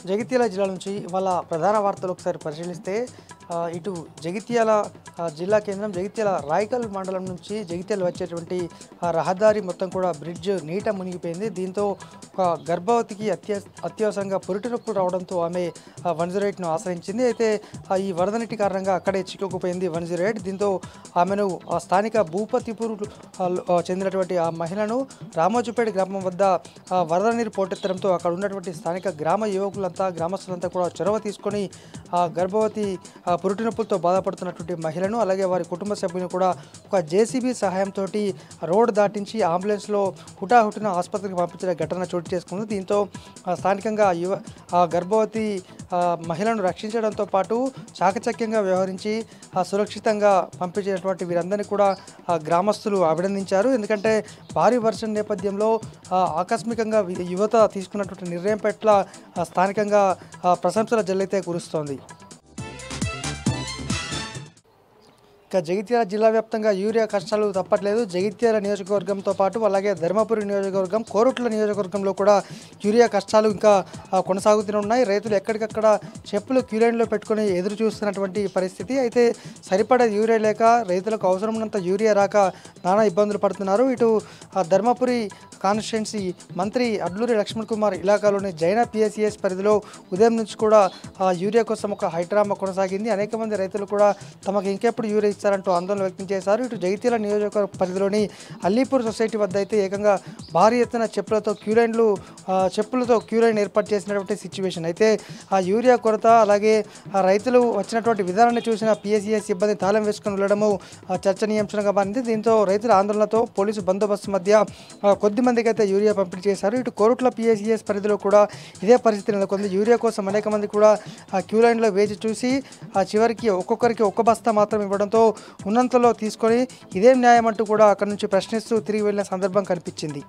జగిత్యాల జిల్లా నుంచి ఇవాళ ప్రధాన వార్తలు ఒకసారి పరిశీలిస్తే ఇటు జగిత్యాల జిల్లా కేంద్రం జగిత్యాల రాయకల్ మండలం నుంచి జగిత్యాల వచ్చేటువంటి రహదారి మొత్తం కూడా బ్రిడ్జ్ నీట మునిగిపోయింది. దీంతో ఒక గర్భవతికి అత్యవసరంగా పురిటి నొప్పులు రావడంతో ఆమె 108ను ఆశ్రయించింది. అయితే ఈ వరద నీటి కారణంగా అక్కడే చిక్కుకుపోయింది 108. దీంతో ఆమెను స్థానిక భూపతిపూర్ చెందినటువంటి ఆ మహిళను రామోజుపేట గ్రామం వద్ద వరద నీరు పోటెత్తడంతో అక్కడ ఉన్నటువంటి స్థానిక గ్రామ యువకులంతా గ్రామస్తులంతా కూడా చొరవ తీసుకొని గర్భవతి పురిటి నొప్పులతో బాధపడుతున్నటువంటి మహిళను అలాగే వారి కుటుంబ సభ్యులను కూడా ఒక జేసీబీ సహాయంతో రోడ్డు దాటించి అంబులెన్స్లో హుటాహుటిన ఆసుపత్రికి పంపించిన ఘటన చోటు చేసుకుంది. దీంతో స్థానికంగా గర్భవతి మహిళను రక్షించడంతో పాటు చాకచక్యంగా వ్యవహరించి సురక్షితంగా పంపించినటువంటి వీరందరినీ కూడా గ్రామస్తులు అభినందించారు. ఎందుకంటే భారీ వర్షం నేపథ్యంలో ఆకస్మికంగా యువత తీసుకున్నటువంటి నిర్ణయం పట్ల స్థానికంగా ప్రశంసల జల్లైతే కురుస్తోంది. జగిత్యాల జిల్లా వ్యాప్తంగా యూరియా కష్టాలు తప్పట్లేదు. జగిత్యాల నియోజకవర్గంతో పాటు అలాగే ధర్మపురి నియోజకవర్గం, కోరుట్ల నియోజకవర్గంలో కూడా యూరియా కష్టాలు ఇంకా కొనసాగుతూనే ఉన్నాయి. రైతులు ఎక్కడికక్కడ చెప్పులు క్యూలైన్లో పెట్టుకొని ఎదురు చూస్తున్నటువంటి పరిస్థితి. అయితే సరిపడే యూరియా లేక రైతులకు అవసరమైనంత యూరియా రాక నానా ఇబ్బందులు పడుతున్నారు. ఇటు ధర్మపురి కాన్స్టిట్యున్సీ మంత్రి అడ్లూరి లక్ష్మణ్ కుమార్ ఇలాకాలోని జైనా పిఎస్సిఎస్ పరిధిలో ఉదయం నుంచి కూడా యూరియా కోసం ఒక హైడ్రామా కొనసాగింది. అనేక మంది రైతులు కూడా తమకు ఇంకెప్పుడు యూరియా ఇస్తారంటూ ఆందోళన వ్యక్తం చేశారు. ఇటు జగిత్యాల నియోజకవర్గ పరిధిలోని అల్లీపూర్ సొసైటీ వద్ద అయితే ఏకంగా భారీ ఎత్తున చెప్పులతో క్యూలైన్ ఏర్పాటు చేసినటువంటి సిచ్యువేషన్. అయితే ఆ యూరియా కొరత అలాగే రైతులు వచ్చినటువంటి విధానాన్ని చూసిన పిఎస్సిఎస్ సిబ్బంది తాళం వేసుకొని వెళ్ళడము చర్చనీయాంశంగా మారింది. దీంతో రైతుల ఆందోళనతో పోలీసు బందోబస్తు మధ్య కొద్ది మందికి అయితే యూరియా పంపిణీ చేశారు. ఇటు కోరుట్ల పిఎస్సిఎస్ పరిధిలో కూడా ఇదే పరిస్థితి నెలకొంది. యూరియా కోసం అనేక మంది కూడా క్యూలైన్లో వేచి చూసి చివరికి ఒక్కొక్కరికి ఒక్క బస్తా మాత్రం ఇవ్వడంతో ఉన్నంతలో తీసుకొని ఇదేం న్యాయం అంటూ కూడా అక్కడి నుంచి ప్రశ్నిస్తూ తిరిగి వెళ్ళిన సందర్భం కనిపించింది.